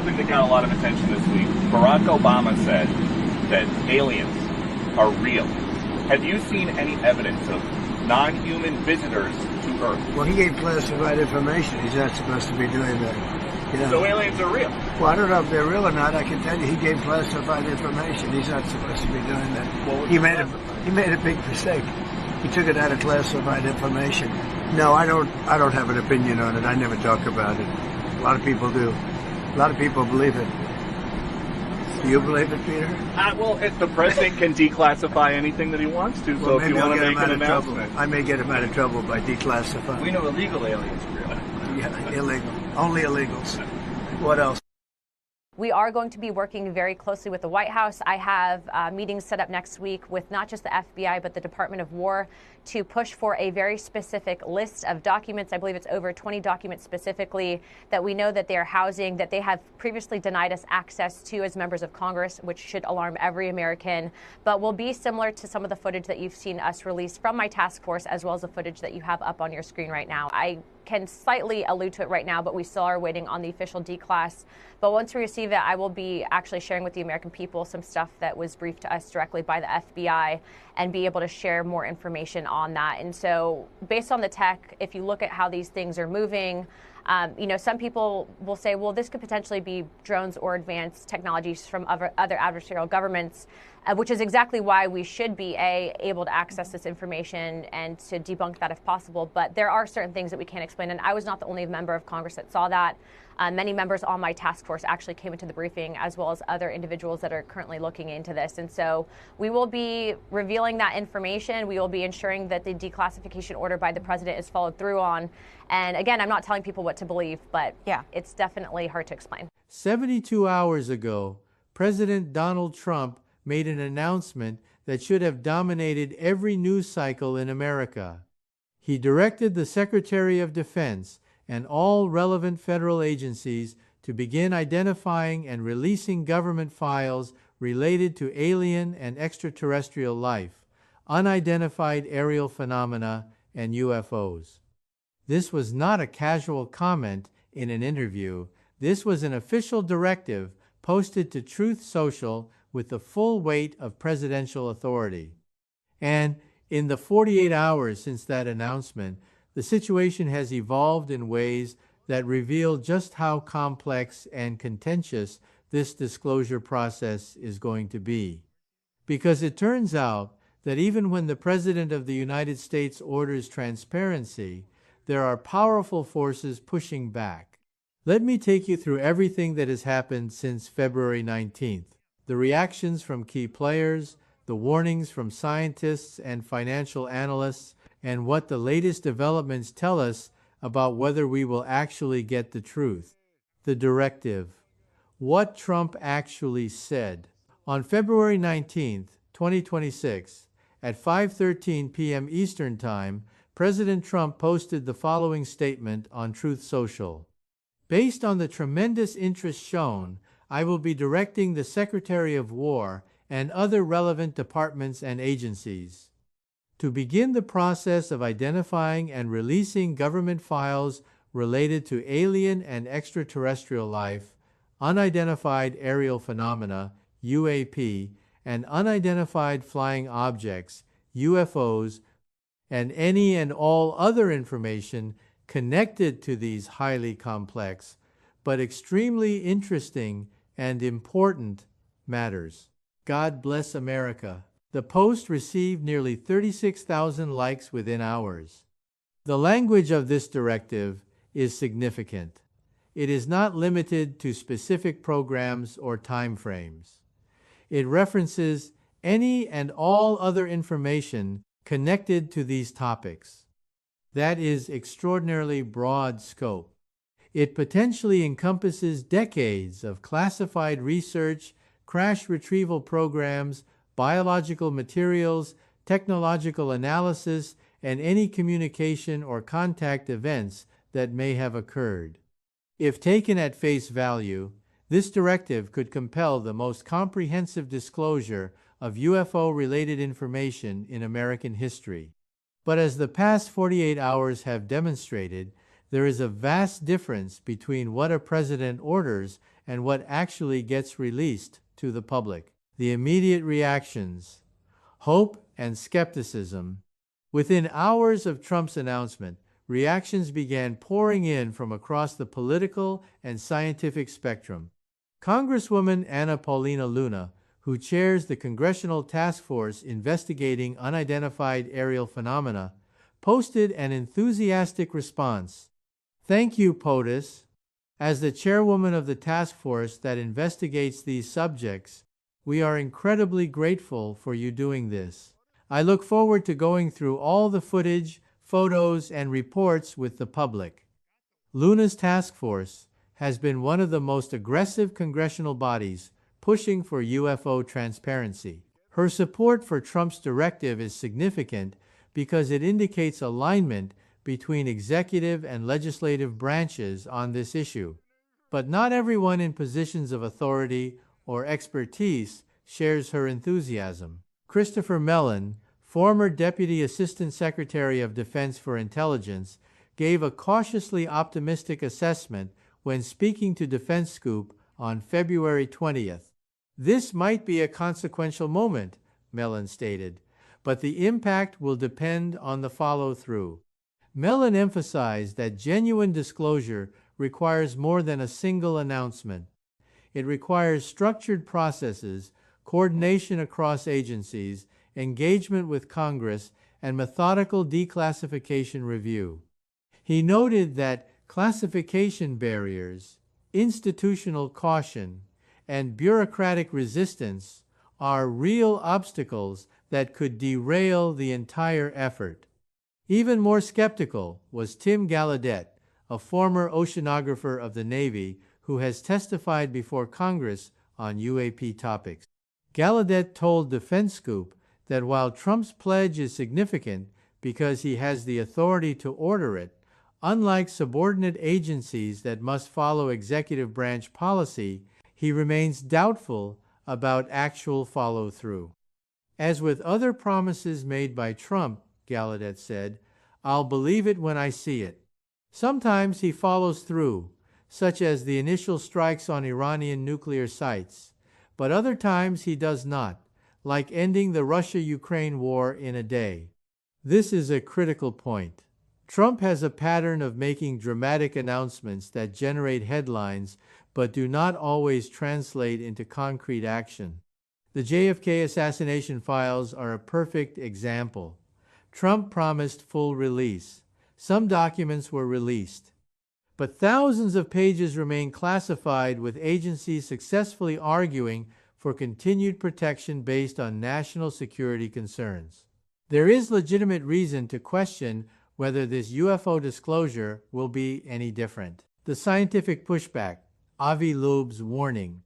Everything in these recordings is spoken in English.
something that got a lot of attention this week. Barack Obama said that aliens are real. Have you seen any evidence of non-human visitors to Earth? Well, he gave classified information. He's not supposed to be doing that. You know? So aliens are real? Well, I don't know if they're real or not. I can tell you he gave classified information. He's not supposed to be doing that. He made a big mistake. He took it out of classified information. No, I don't have an opinion on it. I never talk about it. A lot of people do. A lot of people believe it. Do you believe it, Peter? Well, if the president can declassify anything that he wants to, well, so if you want to make an announcement. I may get him out of trouble by declassifying. We know illegal aliens are real. Yeah, illegal. Only illegals. What else? We are going to be working very closely with the White House. I have meetings set up next week with not just the FBI, but the Department of War to push for a very specific list of documents. I believe it's over 20 documents specifically that we know that they are housing, that they have previously denied us access to as members of Congress, which should alarm every American, but will be similar to some of the footage that you've seen us release from my task force, as well as the footage that you have up on your screen right now. I can slightly allude to it right now, but we still are waiting on the official declass. But once we receive it, I will be actually sharing with the American people some stuff that was briefed to us directly by the FBI and be able to share more information on that. And so based on the tech, if you look at how these things are moving, some people will say, well, this could potentially be drones or advanced technologies from other adversarial governments, which is exactly why we should be able to access this information and to debunk that if possible. But there are certain things that we can't explain. And I was not the only member of Congress that saw that. Many members on my task force actually came into the briefing, as well as other individuals that are currently looking into this. And so we will be revealing that information. We will be ensuring that the declassification order by the president is followed through on. And again, I'm not telling people what to believe, but yeah, it's definitely hard to explain. 72 hours ago, President Donald Trump made an announcement that should have dominated every news cycle in America. He directed the Secretary of Defense and all relevant federal agencies to begin identifying and releasing government files related to alien and extraterrestrial life, unidentified aerial phenomena, and UFOs. This was not a casual comment in an interview. This was an official directive posted to Truth Social with the full weight of presidential authority. And in the 48 hours since that announcement, the situation has evolved in ways that reveal just how complex and contentious this disclosure process is going to be. Because it turns out that even when the President of the United States orders transparency, there are powerful forces pushing back. Let me take you through everything that has happened since February 19th. The reactions from key players, the warnings from scientists and financial analysts, and what the latest developments tell us about whether we will actually get the truth. The directive. What Trump actually said. On February 19th, 2026, at 5:13 p.m. Eastern Time, President Trump posted the following statement on Truth Social. Based on the tremendous interest shown, I will be directing the Secretary of War and other relevant departments and agencies to begin the process of identifying and releasing government files related to alien and extraterrestrial life, unidentified aerial phenomena, UAP, and unidentified flying objects, UFOs, and any and all other information connected to these highly complex, but extremely interesting and important matters. God bless America. The post received nearly 36,000 likes within hours. The language of this directive is significant. It is not limited to specific programs or timeframes. It references any and all other information connected to these topics. That is extraordinarily broad scope. It potentially encompasses decades of classified research, crash retrieval programs, biological materials, technological analysis, and any communication or contact events that may have occurred. If taken at face value, this directive could compel the most comprehensive disclosure of UFO-related information in American history. But as the past 48 hours have demonstrated, there is a vast difference between what a president orders and what actually gets released to the public. The immediate reactions: hope and skepticism. Within hours of Trump's announcement, reactions began pouring in from across the political and scientific spectrum. Congresswoman Anna Paulina Luna, who chairs the Congressional Task Force investigating unidentified aerial phenomena, posted an enthusiastic response. "Thank you, POTUS. As the chairwoman of the task force that investigates these subjects, we are incredibly grateful for you doing this. I look forward to going through all the footage, photos, and reports with the public." Luna's task force has been one of the most aggressive congressional bodies pushing for UFO transparency. Her support for Trump's directive is significant because it indicates alignment between executive and legislative branches on this issue. But not everyone in positions of authority or expertise shares her enthusiasm. Christopher Mellon, former Deputy Assistant Secretary of Defense for Intelligence, gave a cautiously optimistic assessment when speaking to Defense Scoop on February 20th. "This might be a consequential moment," Mellon stated, "but the impact will depend on the follow-through." Mellon emphasized that genuine disclosure requires more than a single announcement. It requires structured processes, coordination across agencies, engagement with Congress, and methodical declassification review. He noted that classification barriers, institutional caution, and bureaucratic resistance are real obstacles that could derail the entire effort. Even more skeptical was Tim Gallaudet, a former oceanographer of the Navy who has testified before Congress on UAP topics. Gallaudet told Defense Scoop that while Trump's pledge is significant because he has the authority to order it, unlike subordinate agencies that must follow executive branch policy, he remains doubtful about actual follow-through. "As with other promises made by Trump," Gallaudet said, "I'll believe it when I see it. Sometimes he follows through, such as the initial strikes on Iranian nuclear sites, but other times he does not, like ending the Russia-Ukraine war in a day." This is a critical point. Trump has a pattern of making dramatic announcements that generate headlines but do not always translate into concrete action. The JFK assassination files are a perfect example. Trump promised full release. Some documents were released, but thousands of pages remain classified, with agencies successfully arguing for continued protection based on national security concerns. There is legitimate reason to question whether this UFO disclosure will be any different. The scientific pushback, Avi Loeb's warning.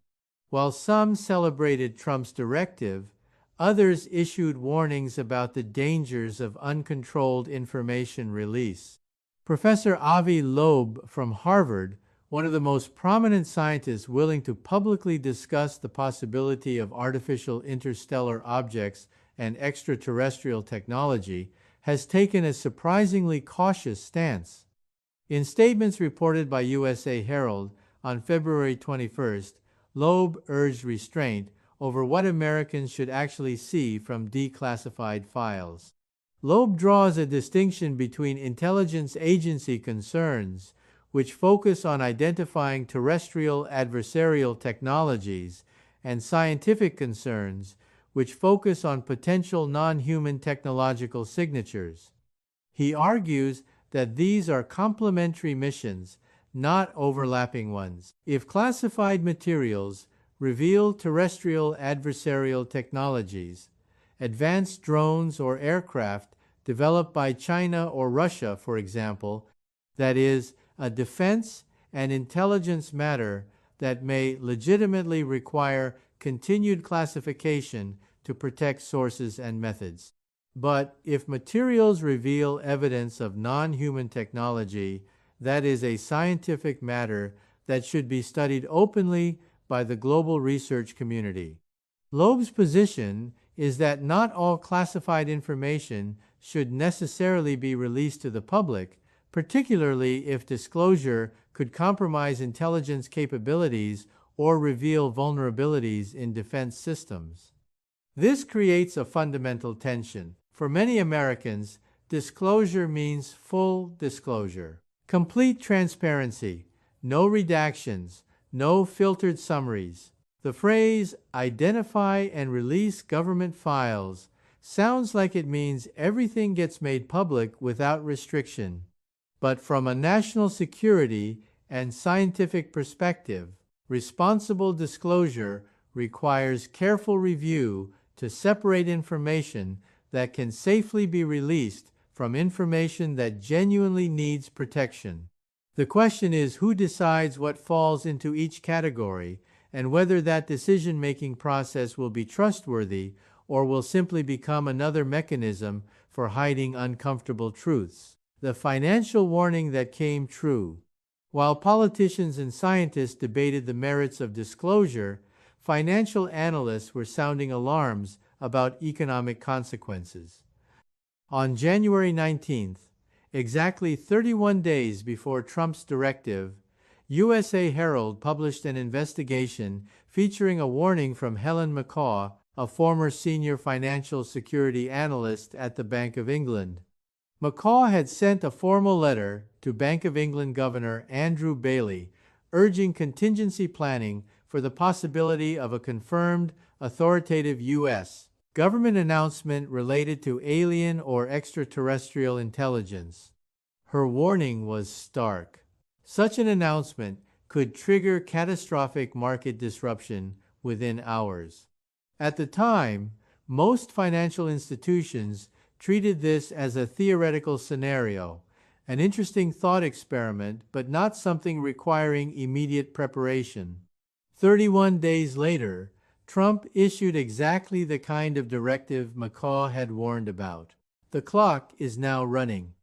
While some celebrated Trump's directive, others issued warnings about the dangers of uncontrolled information release. Professor Avi Loeb from Harvard, one of the most prominent scientists willing to publicly discuss the possibility of artificial interstellar objects and extraterrestrial technology, has taken a surprisingly cautious stance. In statements reported by USA Herald on February 21st, Loeb urged restraint over what Americans should actually see from declassified files. Loeb draws a distinction between intelligence agency concerns, which focus on identifying terrestrial adversarial technologies, and scientific concerns, which focus on potential non-human technological signatures. He argues that these are complementary missions, not overlapping ones. If classified materials reveal terrestrial adversarial technologies, advanced drones or aircraft developed by China or Russia, for example, that is, a defense and intelligence matter that may legitimately require continued classification to protect sources and methods. But if materials reveal evidence of non-human technology, that is a scientific matter that should be studied openly by the global research community. Loeb's position is that not all classified information should necessarily be released to the public, particularly if disclosure could compromise intelligence capabilities or reveal vulnerabilities in defense systems. This creates a fundamental tension. For many Americans, disclosure means full disclosure, complete transparency, no redactions, no filtered summaries. The phrase, identify and release government files, sounds like it means everything gets made public without restriction. But from a national security and scientific perspective, responsible disclosure requires careful review to separate information that can safely be released from information that genuinely needs protection. The question is who decides what falls into each category and whether that decision-making process will be trustworthy or will simply become another mechanism for hiding uncomfortable truths. The financial warning that came true. While politicians and scientists debated the merits of disclosure, financial analysts were sounding alarms about economic consequences. On January 19th, exactly 31 days before Trump's directive, USA Herald published an investigation featuring a warning from Helen McCaw, a former senior financial security analyst at the Bank of England. McCaw had sent a formal letter to Bank of England Governor Andrew Bailey urging contingency planning for the possibility of a confirmed authoritative U.S. government announcement related to alien or extraterrestrial intelligence. Her warning was stark. Such an announcement could trigger catastrophic market disruption within hours. At the time, most financial institutions treated this as a theoretical scenario, an interesting thought experiment, but not something requiring immediate preparation. 31 days later, Trump issued exactly the kind of directive McCaw had warned about. The clock is now running.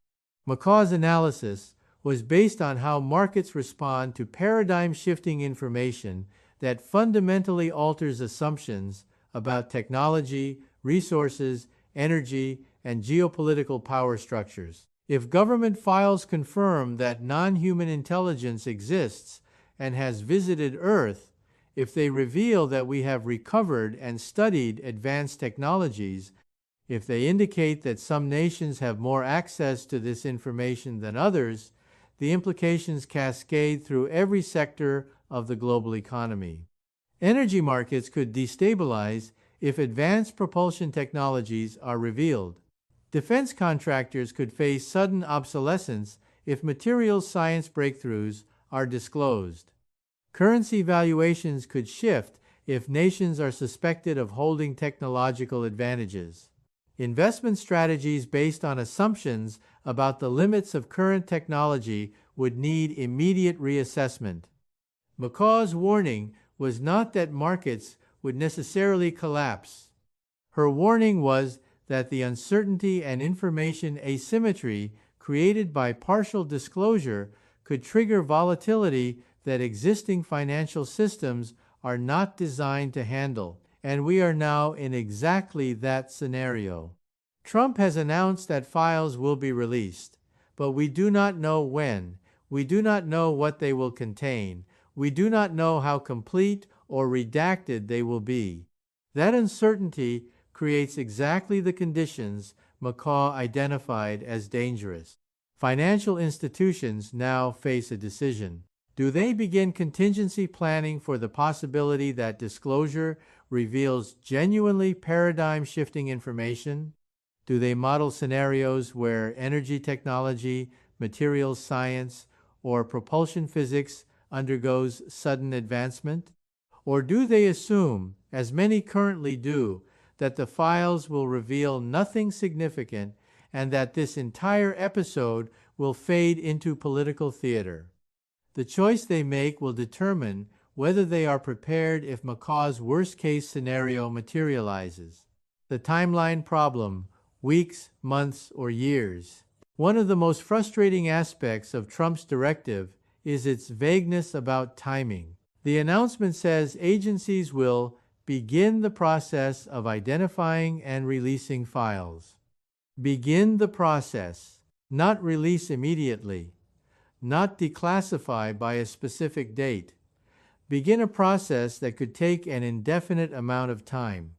McCaw's analysis was based on how markets respond to paradigm-shifting information that fundamentally alters assumptions about technology, resources, energy, and geopolitical power structures. If government files confirm that non-human intelligence exists and has visited Earth, if they reveal that we have recovered and studied advanced technologies, if they indicate that some nations have more access to this information than others, the implications cascade through every sector of the global economy. Energy markets could destabilize if advanced propulsion technologies are revealed. Defense contractors could face sudden obsolescence if materials science breakthroughs are disclosed. Currency valuations could shift if nations are suspected of holding technological advantages. Investment strategies based on assumptions about the limits of current technology would need immediate reassessment. McCaw's warning was not that markets would necessarily collapse. Her warning was that the uncertainty and information asymmetry created by partial disclosure could trigger volatility that existing financial systems are not designed to handle, and we are now in exactly that scenario. Trump has announced that files will be released, but we do not know when. We do not know what they will contain. We do not know how complete or redacted they will be. That uncertainty creates exactly the conditions McCaw identified as dangerous. Financial institutions now face a decision. Do they begin contingency planning for the possibility that disclosure reveals genuinely paradigm-shifting information? Do they model scenarios where energy technology, materials science, or propulsion physics undergoes sudden advancement? Or do they assume, as many currently do, that the files will reveal nothing significant and that this entire episode will fade into political theater? The choice they make will determine whether they are prepared if McCaw's worst-case scenario materializes. The timeline problem, weeks, months, or years. One of the most frustrating aspects of Trump's directive is its vagueness about timing. The announcement says agencies will begin the process of identifying and releasing files. Begin the process, not release immediately. Not declassify by a specific date. begin a process that could take an indefinite amount of time.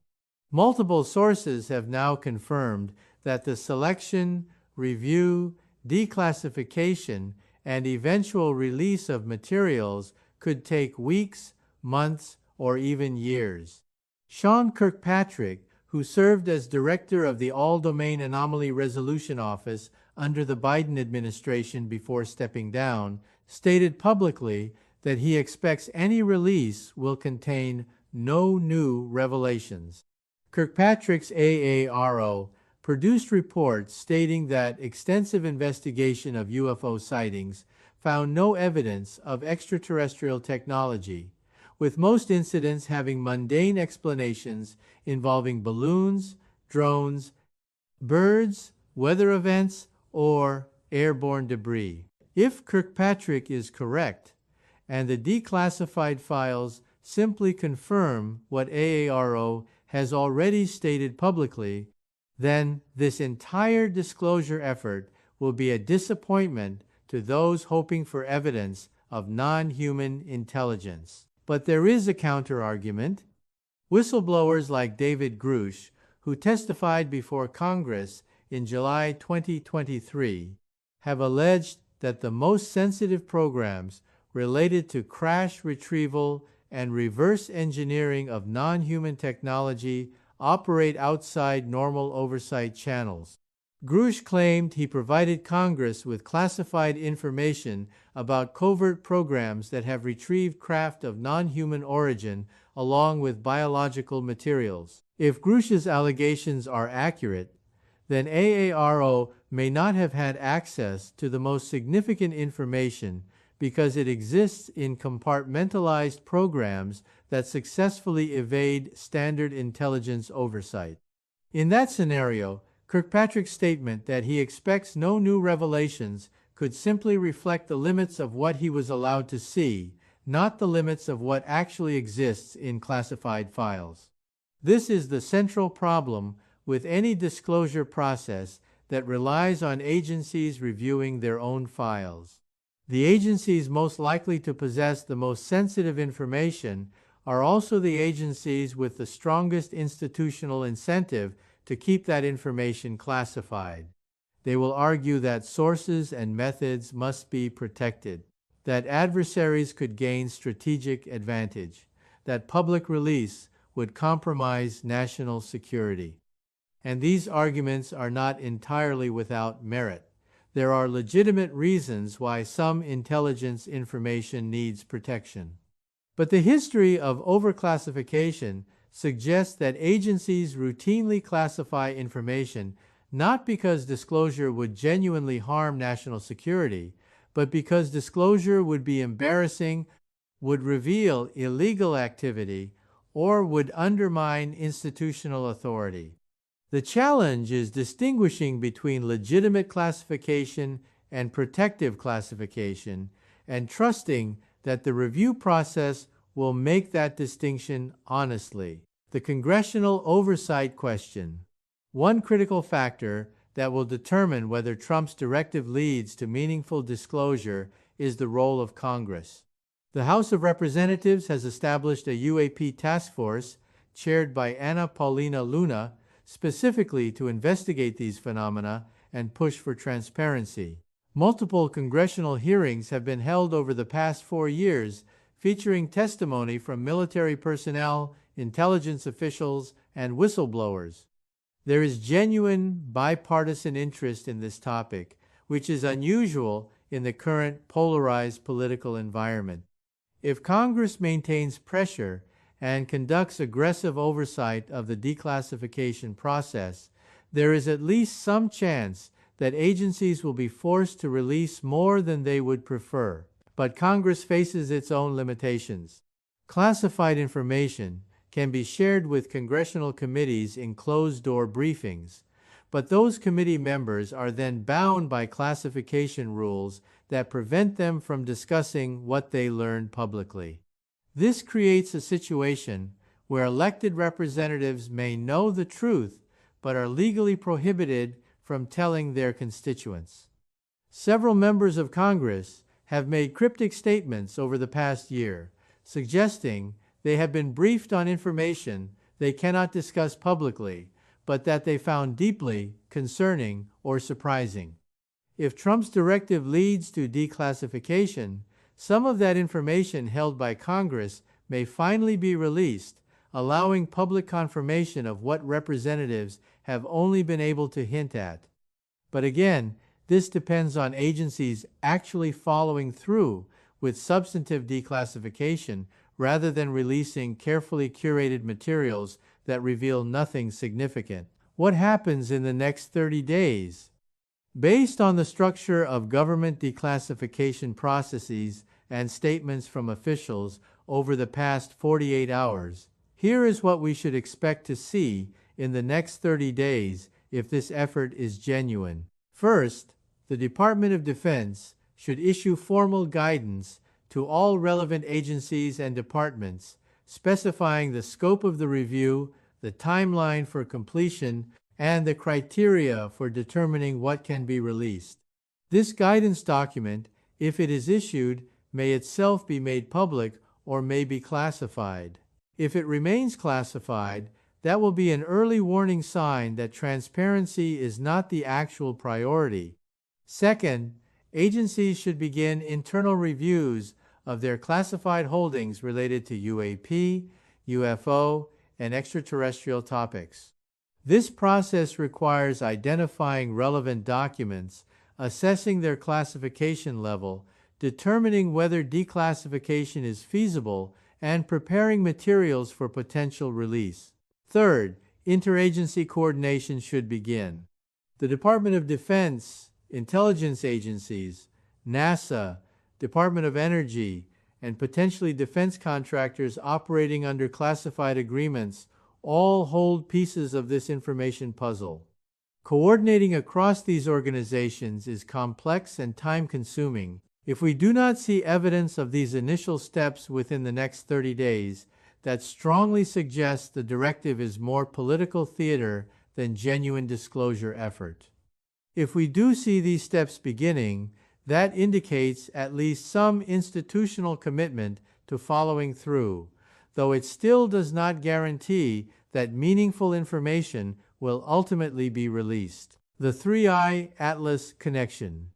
Multiple sources have now confirmed that the selection, review, declassification, and eventual release of materials could take weeks, months, or even years. Sean Kirkpatrick, who served as director of the All-Domain Anomaly Resolution Office under the Biden administration before stepping down, stated publicly that he expects any release will contain no new revelations. Kirkpatrick's AARO produced reports stating that extensive investigation of UFO sightings found no evidence of extraterrestrial technology, with most incidents having mundane explanations involving balloons, drones, birds, weather events, or airborne debris. If Kirkpatrick is correct, and the declassified files simply confirm what AARO has already stated publicly, then this entire disclosure effort will be a disappointment to those hoping for evidence of non-human intelligence. But there is a counter-argument. Whistleblowers like David Grush, who testified before Congress in July 2023, have alleged that the most sensitive programs related to crash retrieval and reverse engineering of non-human technology operate outside normal oversight channels. Grush claimed he provided Congress with classified information about covert programs that have retrieved craft of non-human origin along with biological materials. If Grush's allegations are accurate, then AARO may not have had access to the most significant information because it exists in compartmentalized programs that successfully evade standard intelligence oversight. In that scenario, Kirkpatrick's statement that he expects no new revelations could simply reflect the limits of what he was allowed to see, not the limits of what actually exists in classified files. This is the central problem with any disclosure process that relies on agencies reviewing their own files. The agencies most likely to possess the most sensitive information are also the agencies with the strongest institutional incentive to keep that information classified. They will argue that sources and methods must be protected, that adversaries could gain strategic advantage, that public release would compromise national security. And these arguments are not entirely without merit. There are legitimate reasons why some intelligence information needs protection. But the history of overclassification suggests that agencies routinely classify information not because disclosure would genuinely harm national security, but because disclosure would be embarrassing, would reveal illegal activity, or would undermine institutional authority. The challenge is distinguishing between legitimate classification and protective classification, and trusting that the review process will make that distinction honestly. The congressional oversight question. One critical factor that will determine whether Trump's directive leads to meaningful disclosure is the role of Congress. The House of Representatives has established a UAP task force chaired by Anna Paulina Luna specifically to investigate these phenomena and push for transparency. Multiple congressional hearings have been held over the past 4 years, featuring testimony from military personnel, intelligence officials, and whistleblowers. There is genuine bipartisan interest in this topic, which is unusual in the current polarized political environment. If Congress maintains pressure and conducts aggressive oversight of the declassification process, there is at least some chance that agencies will be forced to release more than they would prefer. But Congress faces its own limitations. Classified information can be shared with congressional committees in closed-door briefings, but those committee members are then bound by classification rules that prevent them from discussing what they learned publicly. This creates a situation where elected representatives may know the truth but are legally prohibited from telling their constituents. Several members of Congress have made cryptic statements over the past year, suggesting they have been briefed on information they cannot discuss publicly, but that they found deeply concerning or surprising. If Trump's directive leads to declassification, some of that information held by Congress may finally be released, allowing public confirmation of what representatives have only been able to hint at. But again, this depends on agencies actually following through with substantive declassification rather than releasing carefully curated materials that reveal nothing significant. What happens in the next 30 days? Based on the structure of government declassification processes and statements from officials over the past 48 hours, here is what we should expect to see in the next 30 days if this effort is genuine. First, the Department of Defense should issue formal guidance to all relevant agencies and departments, specifying the scope of the review, the timeline for completion, and the criteria for determining what can be released. This guidance document, if it is issued, may itself be made public or may be classified. If it remains classified, that will be an early warning sign that transparency is not the actual priority. Second, agencies should begin internal reviews of their classified holdings related to UAP, UFO, and extraterrestrial topics. This process requires identifying relevant documents, assessing their classification level, determining whether declassification is feasible, and preparing materials for potential release. Third, interagency coordination should begin. The Department of Defense, intelligence agencies, NASA, Department of Energy, and potentially defense contractors operating under classified agreements all hold pieces of this information puzzle. Coordinating across these organizations is complex and time-consuming. If we do not see evidence of these initial steps within the next 30 days, that strongly suggests the directive is more political theater than genuine disclosure effort. If we do see these steps beginning, that indicates at least some institutional commitment to following through, though it still does not guarantee that meaningful information will ultimately be released. The 3I Atlas connection.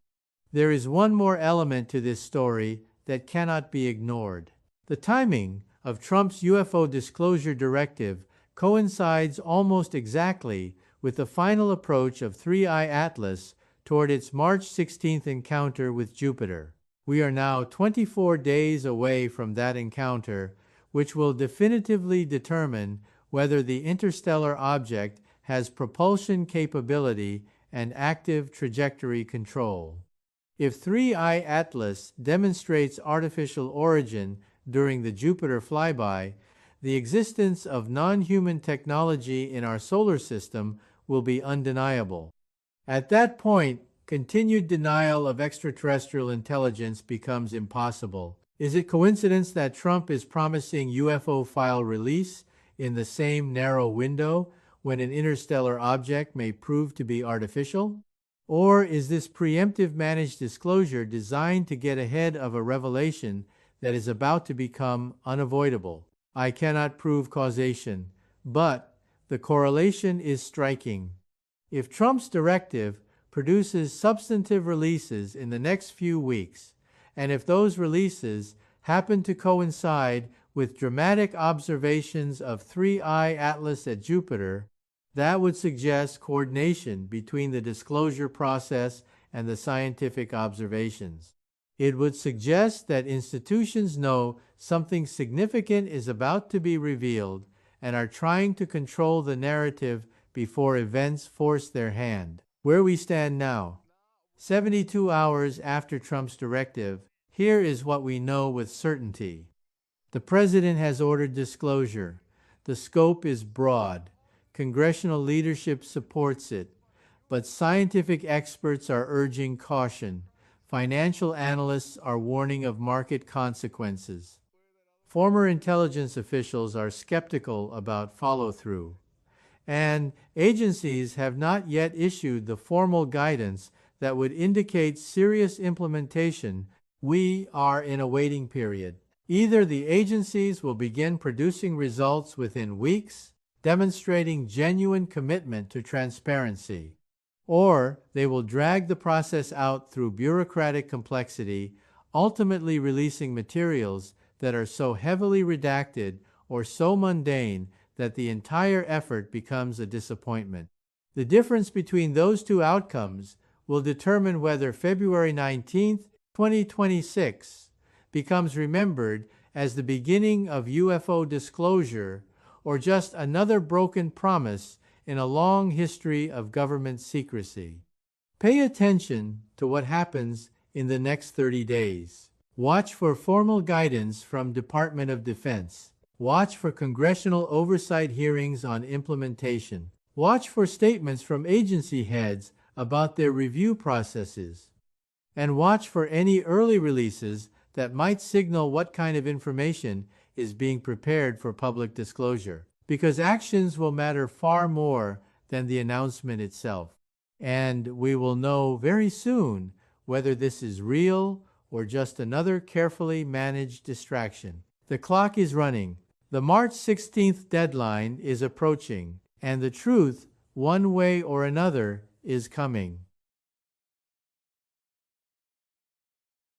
There is one more element to this story that cannot be ignored. The timing of Trump's UFO disclosure directive coincides almost exactly with the final approach of 3I Atlas toward its March 16th encounter with Jupiter. We are now 24 days away from that encounter, which will definitively determine whether the interstellar object has propulsion capability and active trajectory control. If 3I Atlas demonstrates artificial origin during the Jupiter flyby, the existence of non-human technology in our solar system will be undeniable. At that point, continued denial of extraterrestrial intelligence becomes impossible. Is it coincidence that Trump is promising UFO file release in the same narrow window when an interstellar object may prove to be artificial? Or is this preemptive managed disclosure designed to get ahead of a revelation that is about to become unavoidable? I cannot prove causation, but the correlation is striking. If Trump's directive produces substantive releases in the next few weeks, and if those releases happen to coincide with dramatic observations of 3I Atlas at Jupiter, that would suggest coordination between the disclosure process and the scientific observations. It would suggest that institutions know something significant is about to be revealed and are trying to control the narrative before events force their hand. Where we stand now, 72 hours after Trump's directive, here is what we know with certainty. The president has ordered disclosure. The scope is broad. Congressional leadership supports it, but scientific experts are urging caution. Financial analysts are warning of market consequences. Former intelligence officials are skeptical about follow-through, and agencies have not yet issued the formal guidance that would indicate serious implementation. We are in a waiting period. Either the agencies will begin producing results within weeks, demonstrating genuine commitment to transparency, or they will drag the process out through bureaucratic complexity, ultimately releasing materials that are so heavily redacted or so mundane that the entire effort becomes a disappointment. The difference between those two outcomes will determine whether February 19, 2026 becomes remembered as the beginning of UFO disclosure or just another broken promise in a long history of government secrecy. Pay attention to what happens in the next 30 days. Watch for formal guidance from Department of Defense. Watch for congressional oversight hearings on implementation. Watch for statements from agency heads about their review processes. And watch for any early releases that might signal what kind of information is being prepared for public disclosure. Because actions will matter far more than the announcement itself. And we will know very soon whether this is real or just another carefully managed distraction. The clock is running. The March 16th deadline is approaching, and the truth, one way or another, is coming.